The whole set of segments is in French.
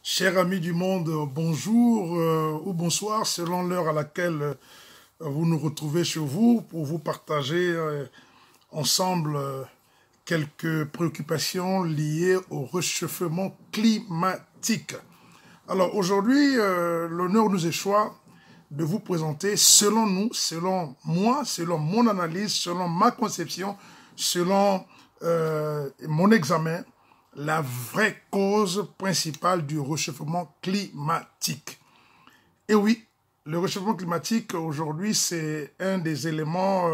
Chers amis du monde, bonjour ou bonsoir selon l'heure à laquelle vous nous retrouvez chez vous pour vous partager ensemble quelques préoccupations liées au réchauffement climatique. Alors aujourd'hui, l'honneur nous échoit de vous présenter selon nous, selon moi, selon mon analyse, selon ma conception, selon mon examen, la vraie cause principale du réchauffement climatique. Et oui, le réchauffement climatique aujourd'hui, c'est un des éléments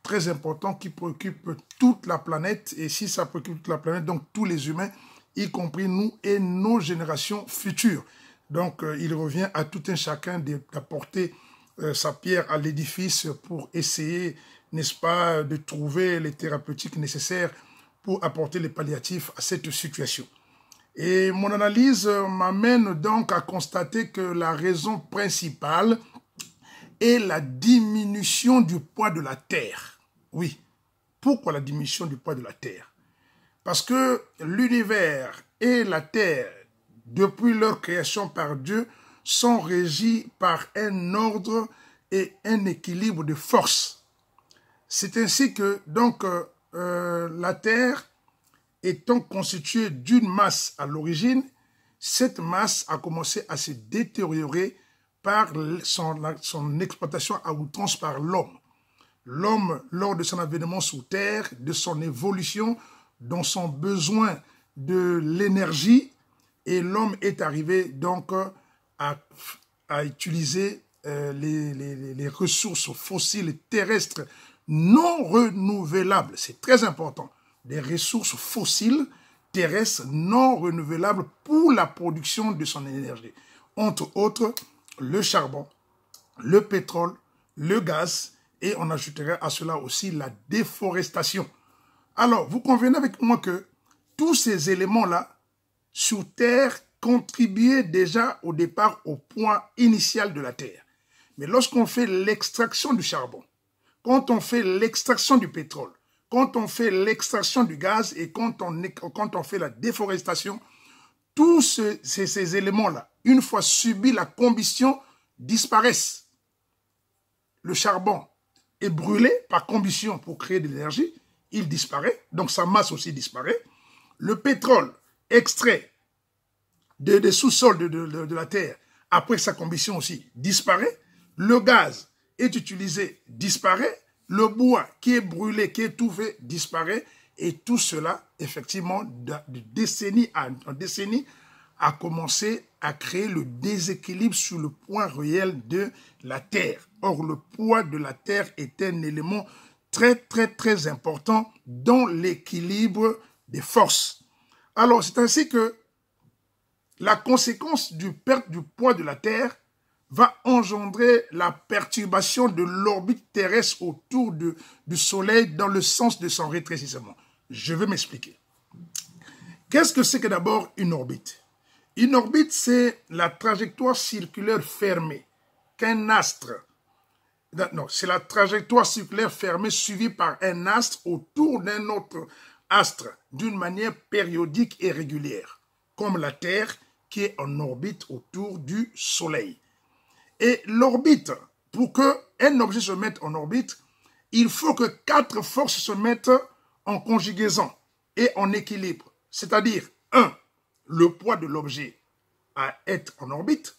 très importants qui préoccupe toute la planète. Et si ça préoccupe toute la planète, donc tous les humains, y compris nous et nos générations futures. Donc il revient à tout un chacun d'apporter sa pierre à l'édifice pour essayer, n'est-ce pas, de trouver les thérapeutiques nécessaires pour apporter les palliatifs à cette situation. Et mon analyse m'amène donc à constater que la raison principale est la diminution du poids de la Terre. Oui, pourquoi la diminution du poids de la Terre? Parce que l'univers et la Terre, depuis leur création par Dieu, sont régis par un ordre et un équilibre de force. C'est ainsi que, donc, la Terre étant constituée d'une masse à l'origine, cette masse a commencé à se détériorer par son exploitation à outrance par l'homme. L'homme, lors de son avènement sur Terre, de son évolution, dans son besoin de l'énergie, et l'homme est arrivé donc à utiliser les ressources fossiles terrestres non renouvelables. C'est très important. Des ressources fossiles terrestres non renouvelables pour la production de son énergie. Entre autres, le charbon, le pétrole, le gaz, et on ajouterait à cela aussi la déforestation. Alors, vous convenez avec moi que tous ces éléments-là, sur Terre, contribuaient déjà au départ au point initial de la Terre. Mais lorsqu'on fait l'extraction du charbon, quand on fait l'extraction du pétrole, quand on fait l'extraction du gaz et quand on fait la déforestation, tous ces éléments-là, une fois subis la combustion, disparaissent. Le charbon est brûlé par combustion pour créer de l'énergie, il disparaît, donc sa masse aussi disparaît. Le pétrole extrait des sous-sols de la Terre, après sa combustion aussi, disparaît. Le gaz est utilisé, disparaît. Le bois qui est brûlé, qui est étouffé, disparaît. Et tout cela, effectivement, de décennie en décennie, a commencé à créer le déséquilibre sur le point réel de la Terre. Or, le poids de la Terre est un élément très, très, très important dans l'équilibre des forces. Alors, c'est ainsi que la conséquence du perte du poids de la Terre va engendrer la perturbation de l'orbite terrestre autour du Soleil dans le sens de son rétrécissement. Je vais m'expliquer. Qu'est-ce que c'est que d'abord une orbite? Une orbite, c'est la trajectoire circulaire fermée qu'un astre... Non, c'est la trajectoire circulaire fermée suivie par un astre autour d'un autre astre d'une manière périodique et régulière, comme la Terre qui est en orbite autour du Soleil. Et l'orbite, pour qu'un objet se mette en orbite, il faut que 4 forces se mettent en conjugaison et en équilibre. C'est-à-dire, 1, le poids de l'objet à être en orbite,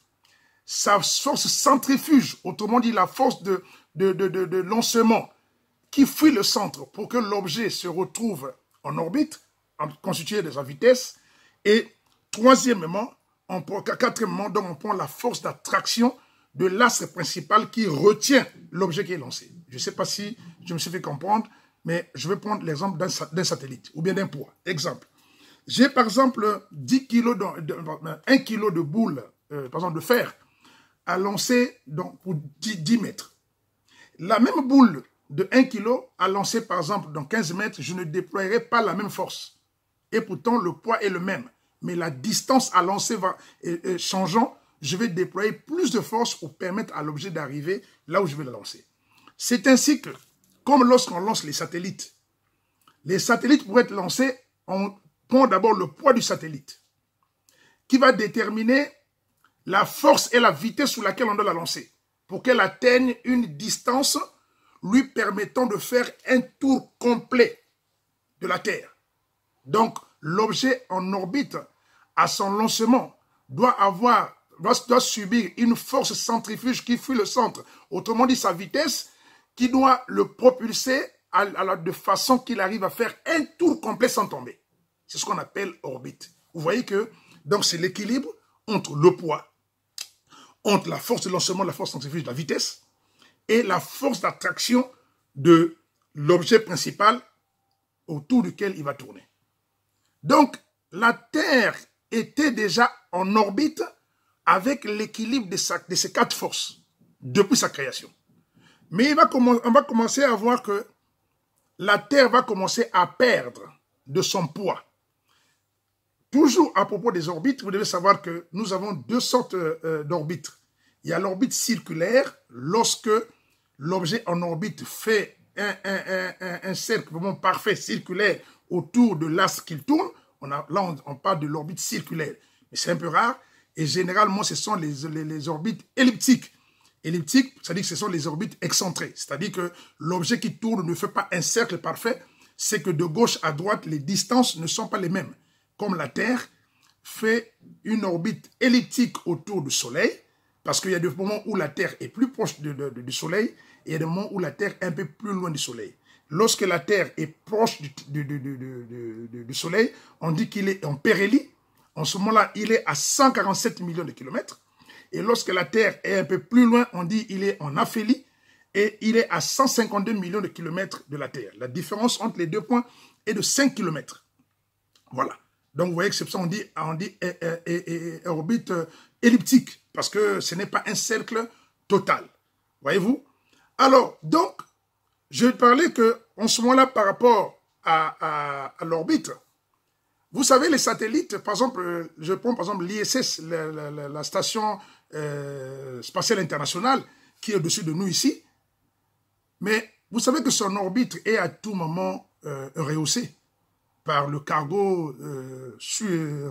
sa force centrifuge, autrement dit la force de lancement qui fuit le centre pour que l'objet se retrouve en orbite, constitué de sa vitesse. Et quatrièmement, on prend la force d'attraction de l'astre principal qui retient l'objet qui est lancé. Je ne sais pas si je me suis fait comprendre, mais je vais prendre l'exemple d'un satellite ou bien d'un poids. Exemple. J'ai par exemple 1 kg de boule, par exemple de fer, à lancer donc, pour 10 mètres. La même boule de 1 kg à lancer par exemple dans 15 mètres, je ne déploierai pas la même force. Et pourtant, le poids est le même. Mais la distance à lancer va changeant, je vais déployer plus de force pour permettre à l'objet d'arriver là où je vais le lancer. C'est ainsi que, comme lorsqu'on lance les satellites pour être lancés, on prend d'abord le poids du satellite, qui va déterminer la force et la vitesse sous laquelle on doit la lancer, pour qu'elle atteigne une distance lui permettant de faire un tour complet de la Terre. Donc, l'objet en orbite, à son lancement, doit subir une force centrifuge qui fuit le centre, autrement dit sa vitesse, qui doit le propulser de façon qu'il arrive à faire un tour complet sans tomber. C'est ce qu'on appelle orbite. Vous voyez que donc c'est l'équilibre entre le poids, entre la force de lancement, la force centrifuge, la vitesse, et la force d'attraction de l'objet principal autour duquel il va tourner. Donc, la Terre était déjà en orbite avec l'équilibre de ces 4 forces depuis sa création. Mais on va commencer à voir que la Terre va commencer à perdre de son poids. Toujours à propos des orbites, vous devez savoir que nous avons 2 sortes d'orbites. Il y a l'orbite circulaire, lorsque l'objet en orbite fait un cercle vraiment parfait, circulaire, autour de l'axe qu'il tourne. Là, on parle de l'orbite circulaire. Mais c'est un peu rare. Et généralement, ce sont les orbites elliptiques. Elliptiques, c'est-à-dire que ce sont les orbites excentrées. C'est-à-dire que l'objet qui tourne ne fait pas un cercle parfait. C'est que de gauche à droite, les distances ne sont pas les mêmes. Comme la Terre fait une orbite elliptique autour du Soleil, parce qu'il y a des moments où la Terre est plus proche du Soleil, et il y a des moments où la Terre est un peu plus loin du Soleil. Lorsque la Terre est proche du Soleil, on dit qu'il est en périhélie. En ce moment-là, il est à 147 millions de kilomètres. Et lorsque la Terre est un peu plus loin, on dit qu'il est en aphélie. Et il est à 152 millions de kilomètres de la Terre. La différence entre les 2 points est de 5 kilomètres. Voilà. Donc, vous voyez que c'est pour ça qu'on dit orbite elliptique. Parce que ce n'est pas un cercle total. Voyez-vous? Alors, donc, je parlais qu'en ce moment-là, par rapport à l'orbite, vous savez, les satellites, par exemple, je prends par exemple l'ISS, la station spatiale internationale, qui est au-dessus de nous ici, mais vous savez que son orbite est à tout moment rehaussée par le cargo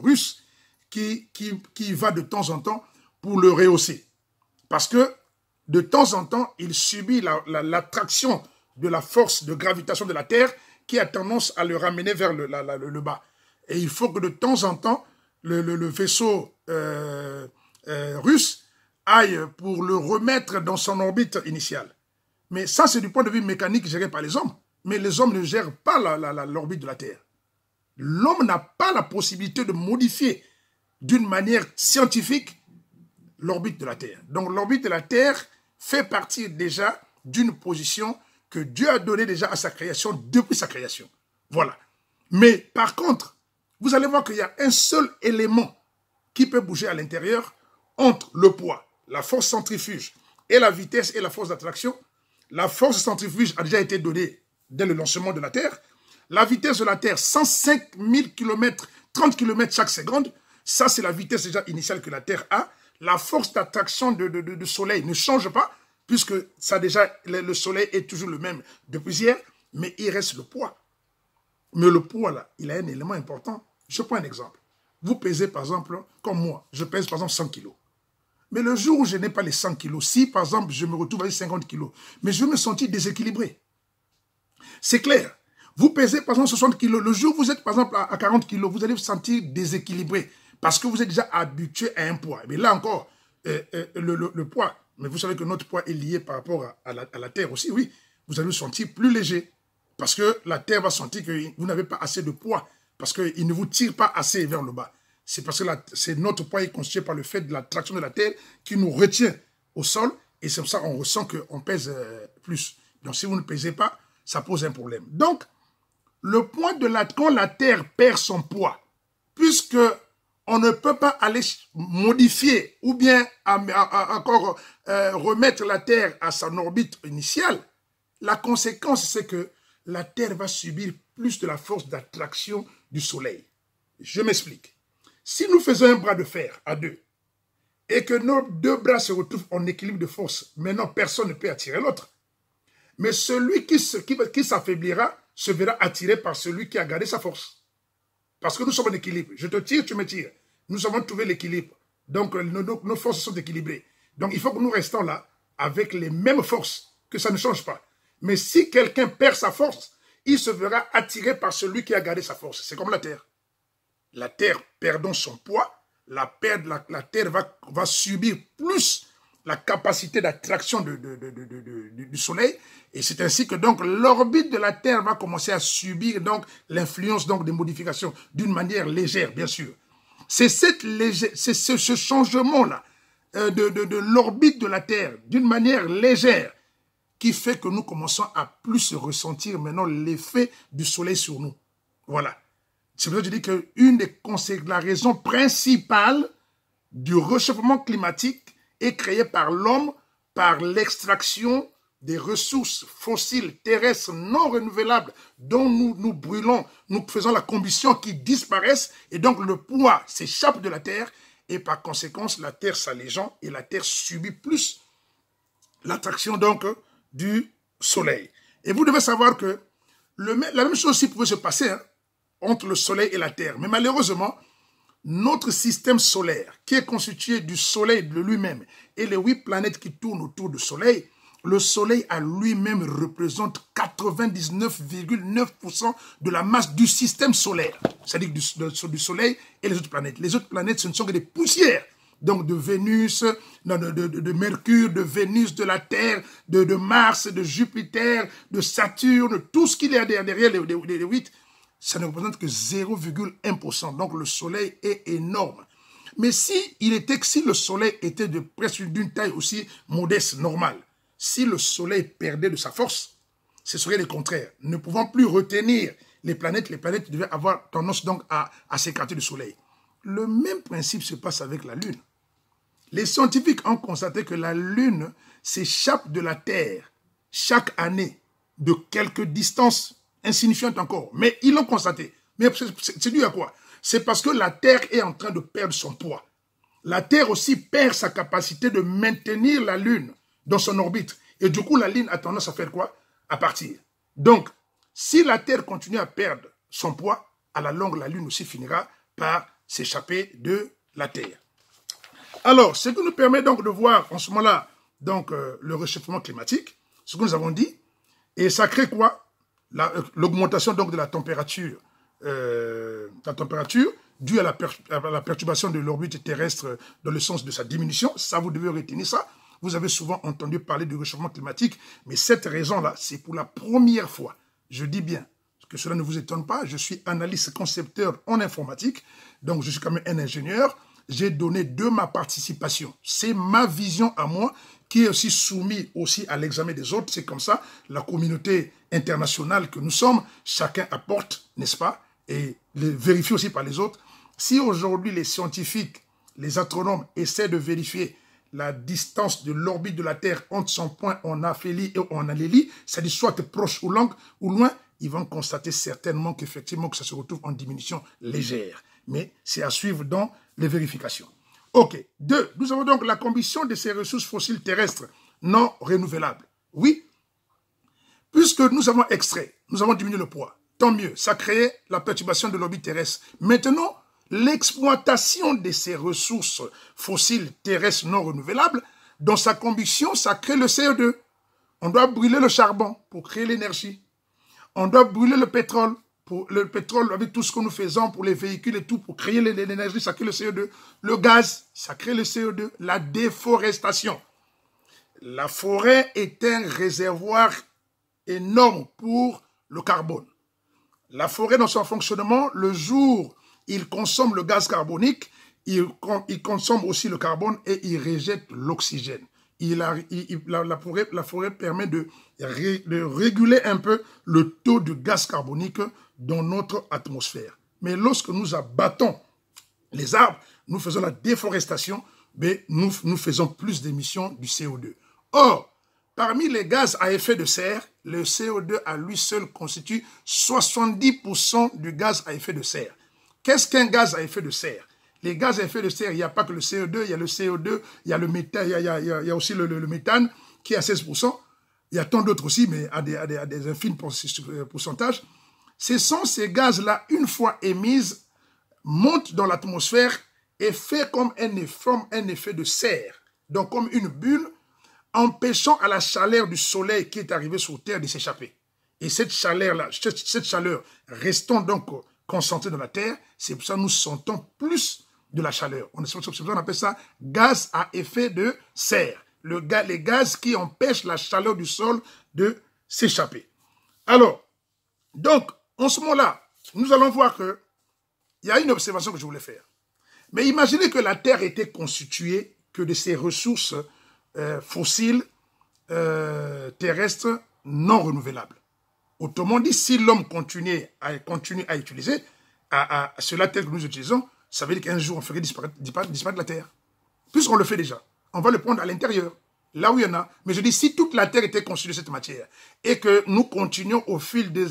russe qui va de temps en temps pour le rehausser. Parce que de temps en temps, il subit l'attraction de la force de gravitation de la Terre qui a tendance à le ramener vers le bas. Et il faut que de temps en temps, le vaisseau russe aille pour le remettre dans son orbite initiale. Mais ça, c'est du point de vue mécanique géré par les hommes. Mais les hommes ne gèrent pas l'orbite de la Terre. L'homme n'a pas la possibilité de modifier d'une manière scientifique l'orbite de la Terre. Donc l'orbite de la Terre fait partie déjà d'une position que Dieu a donnée déjà à sa création depuis sa création. Voilà. Mais par contre, vous allez voir qu'il y a un seul élément qui peut bouger à l'intérieur entre le poids, la force centrifuge et la vitesse et la force d'attraction. La force centrifuge a déjà été donnée dès le lancement de la Terre. La vitesse de la Terre, 105 000 km, 30 km chaque seconde. Ça, c'est la vitesse déjà initiale que la Terre a. La force d'attraction du Soleil ne change pas, puisque ça déjà, le Soleil est toujours le même depuis hier, mais il reste le poids. Mais le poids, là, il a un élément important. Je prends un exemple. Vous pesez, par exemple, comme moi, je pèse, par exemple, 100 kilos. Mais le jour où je n'ai pas les 100 kilos, si, par exemple, je me retrouve avec 50 kilos, mais je vais me sentir déséquilibré. C'est clair. Vous pesez, par exemple, 60 kilos. Le jour où vous êtes, par exemple, à 40 kilos, vous allez vous sentir déséquilibré parce que vous êtes déjà habitué à un poids. Mais là encore, le poids, mais vous savez que notre poids est lié par rapport à la Terre aussi, oui. Vous allez vous sentir plus léger parce que la Terre va sentir que vous n'avez pas assez de poids parce qu'il ne vous tire pas assez vers le bas. C'est parce que c'est notre poids est constitué par le fait de l'attraction de la Terre qui nous retient au sol et c'est pour ça qu'on ressent qu'on pèse plus. Donc si vous ne pesez pas, ça pose un problème. Donc, le point quand la Terre perd son poids, puisque on ne peut pas aller modifier ou bien encore remettre la Terre à son orbite initiale, la conséquence, c'est que la Terre va subir plus de la force d'attraction du Soleil. Je m'explique. Si nous faisons un bras de fer à 2 et que nos 2 bras se retrouvent en équilibre de force, maintenant personne ne peut attirer l'autre. Mais celui qui s'affaiblira se verra attiré par celui qui a gardé sa force. Parce que nous sommes en équilibre. Je te tire, tu me tires. Nous avons trouvé l'équilibre. Donc, nos forces sont équilibrées. Donc, il faut que nous restons là avec les mêmes forces, que ça ne change pas. Mais si quelqu'un perd sa force, il se verra attiré par celui qui a gardé sa force. C'est comme la terre. La terre perdant son poids, la terre va subir plus la capacité d'attraction du soleil. Et c'est ainsi que donc l'orbite de la Terre va commencer à subir donc l'influence donc des modifications d'une manière légère, bien sûr. C'est ce changement-là de l'orbite de la Terre d'une manière légère qui fait que nous commençons à plus ressentir maintenant l'effet du soleil sur nous. Voilà. C'est pour ça que je dis qu'une des conséquences, la raison principale du réchauffement climatique est créée par l'homme, par l'extraction des ressources fossiles terrestres non renouvelables dont nous brûlons, nous faisons la combustion qui disparaissent et donc le poids s'échappe de la Terre et par conséquence la Terre s'allégeant et la Terre subit plus l'attraction donc du soleil. Et vous devez savoir que la même chose aussi pouvait se passer entre le soleil et la Terre. Mais malheureusement, notre système solaire, qui est constitué du soleil de lui-même et les 8 planètes qui tournent autour du soleil, le soleil à lui-même représente 99,9% de la masse du système solaire. C'est-à-dire du soleil et les autres planètes. Les autres planètes, ce ne sont que des poussières. Donc de Vénus, de Mercure, de Vénus, de la Terre, de Mars, de Jupiter, de Saturne, tout ce qu'il y a derrière les 8, ça ne représente que 0,1%. Donc le soleil est énorme. Mais si le soleil était presque d'une taille aussi modeste, normale, si le soleil perdait de sa force, ce serait le contraire. Ne pouvant plus retenir les planètes devaient avoir tendance donc à s'écarter du soleil. Le même principe se passe avec la Lune. Les scientifiques ont constaté que la Lune s'échappe de la Terre chaque année de quelques distances insignifiantes encore. Mais ils l'ont constaté. Mais c'est dû à quoi? C'est parce que la Terre est en train de perdre son poids. La Terre aussi perd sa capacité de maintenir la Lune dans son orbite. Et du coup, la Lune a tendance à faire quoi? À partir. Donc, si la Terre continue à perdre son poids, à la longue, la Lune aussi finira par s'échapper de la Terre. Alors, ce qui nous permet donc de voir en ce moment-là donc le réchauffement climatique, ce que nous avons dit, et ça crée quoi? L'augmentation donc de la température due à la perturbation de l'orbite terrestre dans le sens de sa diminution. Ça, vous devez retenir ça. Vous avez souvent entendu parler du réchauffement climatique, mais cette raison-là, c'est pour la première fois. Je dis bien que cela ne vous étonne pas. Je suis analyste concepteur en informatique, donc je suis quand même un ingénieur. J'ai donné de ma participation. C'est ma vision à moi qui est aussi soumise aussi à l'examen des autres. C'est comme ça, la communauté internationale que nous sommes, chacun apporte, n'est-ce pas, et vérifie aussi par les autres. Si aujourd'hui les scientifiques, les astronomes essaient de vérifier la distance de l'orbite de la Terre entre son point en aphélie et en allélie, c'est-à-dire soit proche ou loin, ils vont constater certainement qu'effectivement que ça se retrouve en diminution légère. Mais c'est à suivre dans les vérifications. Ok. 2. Nous avons donc la combustion de ces ressources fossiles terrestres non renouvelables. Oui. Puisque nous avons extrait, nous avons diminué le poids. Tant mieux. Ça crée la perturbation de l'orbite terrestre. Maintenant, l'exploitation de ces ressources fossiles terrestres non renouvelables, dans sa combustion, ça crée le CO2. On doit brûler le charbon pour créer l'énergie. On doit brûler le pétrole. Le pétrole, avec tout ce que nous faisons pour les véhicules et tout, pour créer l'énergie, ça crée le CO2. Le gaz, ça crée le CO2. La déforestation. La forêt est un réservoir énorme pour le carbone. La forêt, dans son fonctionnement, le jour, il consomme le gaz carbonique, il consomme aussi le carbone et il rejette l'oxygène. La forêt permet de réguler un peu le taux de gaz carbonique dans notre atmosphère. Mais lorsque nous abattons les arbres, nous faisons la déforestation, mais nous faisons plus d'émissions du CO2. Or, parmi les gaz à effet de serre, le CO2 à lui seul constitue 70% du gaz à effet de serre. Qu'est-ce qu'un gaz à effet de serre? Les gaz à effet de serre, il n'y a pas que le CO2, il y a le CO2, il y a le méthane, il y a aussi le méthane qui est à 16%. Il y a tant d'autres aussi, mais à des infimes pourcentages. Ce sont ces gaz-là, une fois émises, montent dans l'atmosphère est fait comme forme un effet de serre, donc comme une bulle, empêchant à la chaleur du soleil qui est arrivée sur Terre de s'échapper. Et cette chaleur-là, cette chaleur restant donc concentrée dans la Terre, c'est pour ça que nous sentons plus de la chaleur. On appelle ça gaz à effet de serre. Les gaz qui empêchent la chaleur du sol de s'échapper. Alors, donc, en ce moment-là, nous allons voir que il y a une observation que je voulais faire. Mais imaginez que la Terre était constituée que de ces ressources fossiles terrestres non renouvelables. Autrement dit, si l'homme continue à utiliser cela tel que nous utilisons, ça veut dire qu'un jour on ferait disparaître la Terre. Puisqu'on le fait déjà, on va le prendre à l'intérieur, là où il y en a. Mais je dis, si toute la Terre était constituée de cette matière et que nous continuons au fil des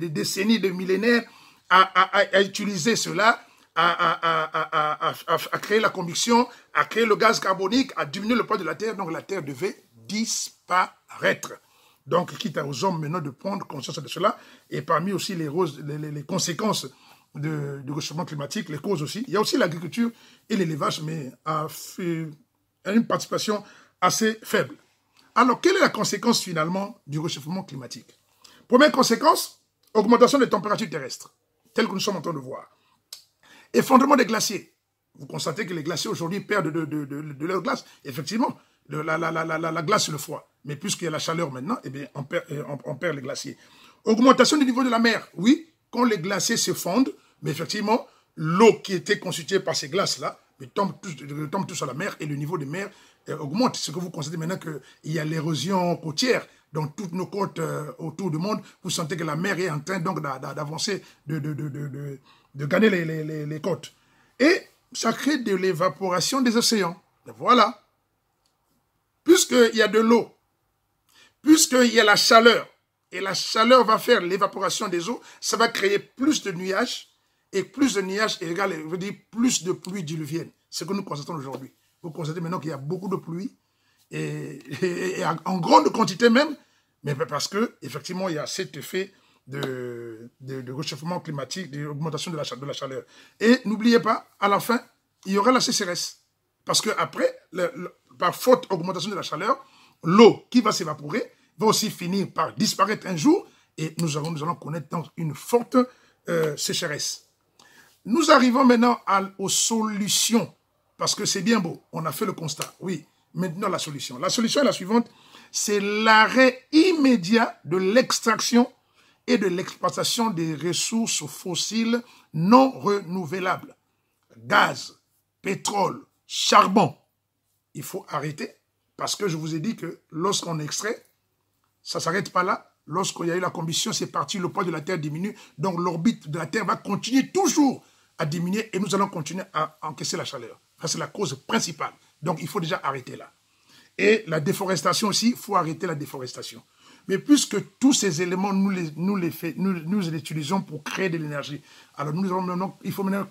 décennies, des millénaires à utiliser cela, à créer la combustion, à créer le gaz carbonique, à diminuer le poids de la Terre, donc la Terre devait disparaître. Donc, quitte aux hommes maintenant de prendre conscience de cela, et parmi aussi les conséquences du réchauffement climatique, les causes aussi, il y a aussi l'agriculture et l'élevage, mais à une participation assez faible. Alors, quelle est la conséquence finalement du réchauffement climatique? Première conséquence, augmentation des températures terrestres, telles que nous sommes en train de voir. Effondrement des glaciers. Vous constatez que les glaciers aujourd'hui perdent de leur glace. Effectivement, la glace c'est le froid. Mais puisqu'il y a la chaleur maintenant, eh bien, on perd les glaciers. Augmentation du niveau de la mer. Oui, quand les glaciers se fondent, mais effectivement, l'eau qui était constituée par ces glaces-là tombe tout sur la mer et le niveau de mer augmente. Ce que vous constatez maintenant qu'il y a l'érosion côtière. Dans toutes nos côtes autour du monde, vous sentez que la mer est en train donc d'avancer, de gagner les côtes. Et ça crée de l'évaporation des océans. Et voilà. Puisqu'il y a de l'eau, puisqu'il y a la chaleur, et la chaleur va faire l'évaporation des eaux, ça va créer plus de nuages, et plus de nuages égale, veut dire plus de pluie diluvienne. C'est ce que nous constatons aujourd'hui. Vous constatez maintenant qu'il y a beaucoup de pluie, et en grande quantité même, mais parce que effectivement il y a cet effet de réchauffement climatique, d'augmentation de la chaleur. Et n'oubliez pas, à la fin, il y aura la sécheresse. Parce qu'après, par faute augmentation de la chaleur, l'eau qui va s'évaporer va aussi finir par disparaître un jour et nous allons connaître donc une forte sécheresse. Nous arrivons maintenant aux solutions, parce que c'est bien beau, on a fait le constat, oui. Maintenant la solution. La solution est la suivante, c'est l'arrêt immédiat de l'extraction et de l'exploitation des ressources fossiles non renouvelables. Gaz, pétrole, charbon. Il faut arrêter parce que je vous ai dit que lorsqu'on extrait, ça ne s'arrête pas là. Lorsqu'il y a eu la combustion, c'est parti, le poids de la Terre diminue. Donc l'orbite de la Terre va continuer toujours à diminuer et nous allons continuer à encaisser la chaleur. Ça, c'est la cause principale. Donc il faut déjà arrêter là. Et la déforestation aussi, il faut arrêter la déforestation. Mais puisque tous ces éléments, nous les utilisons pour créer de l'énergie, alors il faut maintenant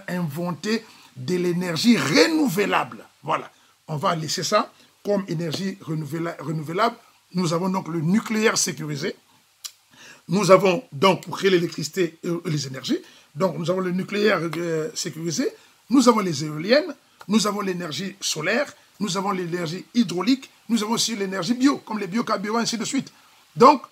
inventer de l'énergie renouvelable. Voilà. On va laisser ça comme énergie renouvelable. Nous avons donc le nucléaire sécurisé. Nous avons donc, pour créer l'électricité et les énergies, donc nous avons le nucléaire sécurisé, nous avons les éoliennes, nous avons l'énergie solaire, nous avons l'énergie hydraulique, nous avons aussi l'énergie bio, comme les biocarburants, ainsi de suite. Donc,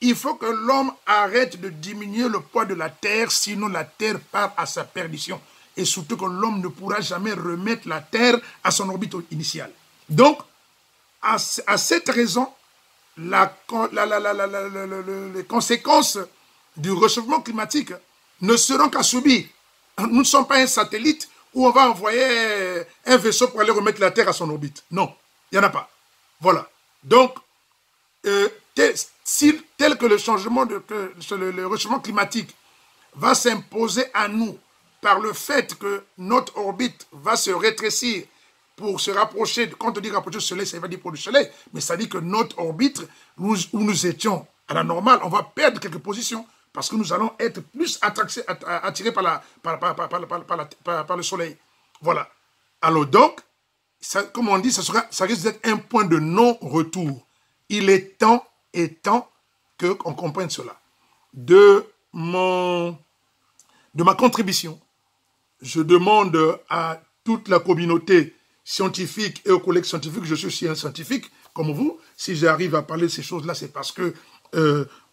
il faut que l'homme arrête de diminuer le poids de la Terre, sinon la Terre part à sa perdition. Et surtout que l'homme ne pourra jamais remettre la Terre à son orbite initiale. Donc, à cette raison, les conséquences du réchauffement climatique ne seront qu'à subir. Nous ne sommes pas un satellite où on va envoyer un vaisseau pour aller remettre la Terre à son orbite. Non, il n'y en a pas. Voilà. Donc, tel que le changement, le réchauffement climatique va s'imposer à nous par le fait que notre orbite va se rétrécir pour se rapprocher, quand on dit rapprocher du Soleil, ça veut dire pour le Soleil, mais ça dit que notre orbite, où nous étions à la normale, on va perdre quelques positions parce que nous allons être plus attirés par le Soleil. Voilà. Alors donc, ça, comme on dit, ça risque d'être un point de non-retour. Il est temps qu'on comprenne cela. De ma contribution, je demande à toute la communauté scientifique et aux collègues scientifiques, je suis aussi un scientifique comme vous, si j'arrive à parler de ces choses-là, c'est parce que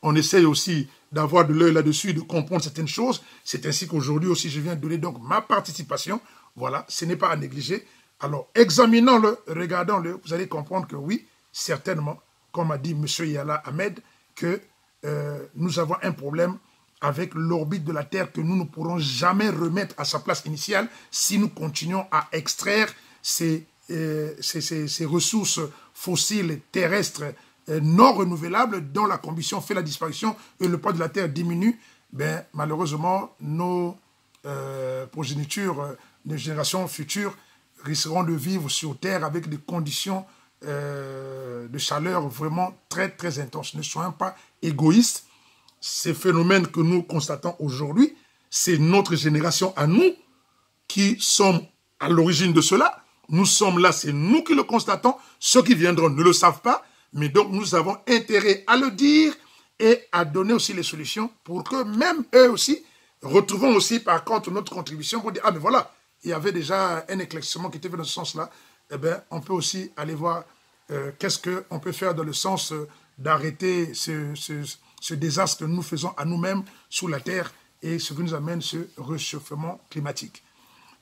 on essaye aussi d'avoir de l'œil là-dessus, de comprendre certaines choses. C'est ainsi qu'aujourd'hui aussi, je viens de donner donc ma participation. Voilà, ce n'est pas à négliger. Alors, examinons-le, regardons-le, vous allez comprendre que oui, certainement, comme a dit M. Yala Ahmed, que nous avons un problème avec l'orbite de la Terre que nous ne pourrons jamais remettre à sa place initiale si nous continuons à extraire ces ressources fossiles terrestres non renouvelables dont la combustion fait la disparition et le poids de la Terre diminue. Ben, malheureusement, nos progénitures, nos générations futures risqueront de vivre sur Terre avec des conditions de chaleur vraiment très très intenses. Ne soyons pas égoïstes. Ces phénomènes que nous constatons aujourd'hui, c'est notre génération à nous qui sommes à l'origine de cela. Nous sommes là, c'est nous qui le constatons. Ceux qui viendront ne le savent pas, mais donc nous avons intérêt à le dire et à donner aussi les solutions pour que même eux aussi retrouvent aussi par contre notre contribution pour dire « Ah mais voilà, il y avait déjà un éclaircissement qui était fait dans ce sens-là. » Eh bien, on peut aussi aller voir qu'est-ce qu'on peut faire dans le sens d'arrêter ce désastre que nous faisons à nous-mêmes sur la Terre et ce qui nous amène ce réchauffement climatique.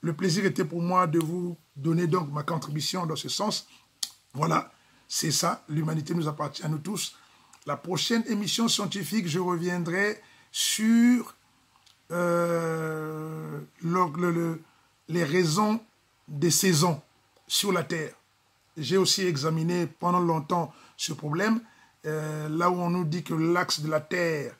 Le plaisir était pour moi de vous donner donc ma contribution dans ce sens. Voilà, c'est ça, l'humanité nous appartient à nous tous. La prochaine émission scientifique, je reviendrai sur les raisons des saisons sur la Terre. J'ai aussi examiné pendant longtemps ce problème, là où on nous dit que l'axe de la Terre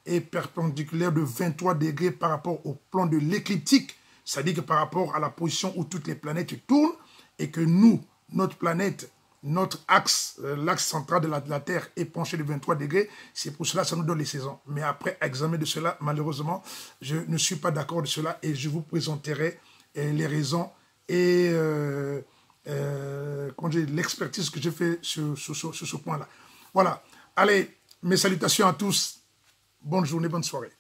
est perpendiculaire de 23 degrés par rapport au plan de l'écliptique, c'est-à-dire que par rapport à la position où toutes les planètes tournent, et que nous, notre planète, notre axe, l'axe central de la Terre est penché de 23 degrés, c'est pour cela que ça nous donne les saisons. Mais après examen de cela, malheureusement, je ne suis pas d'accord de cela et je vous présenterai les raisons et l'expertise que j'ai fait sur ce point-là. Voilà. Allez, mes salutations à tous. Bonne journée, bonne soirée.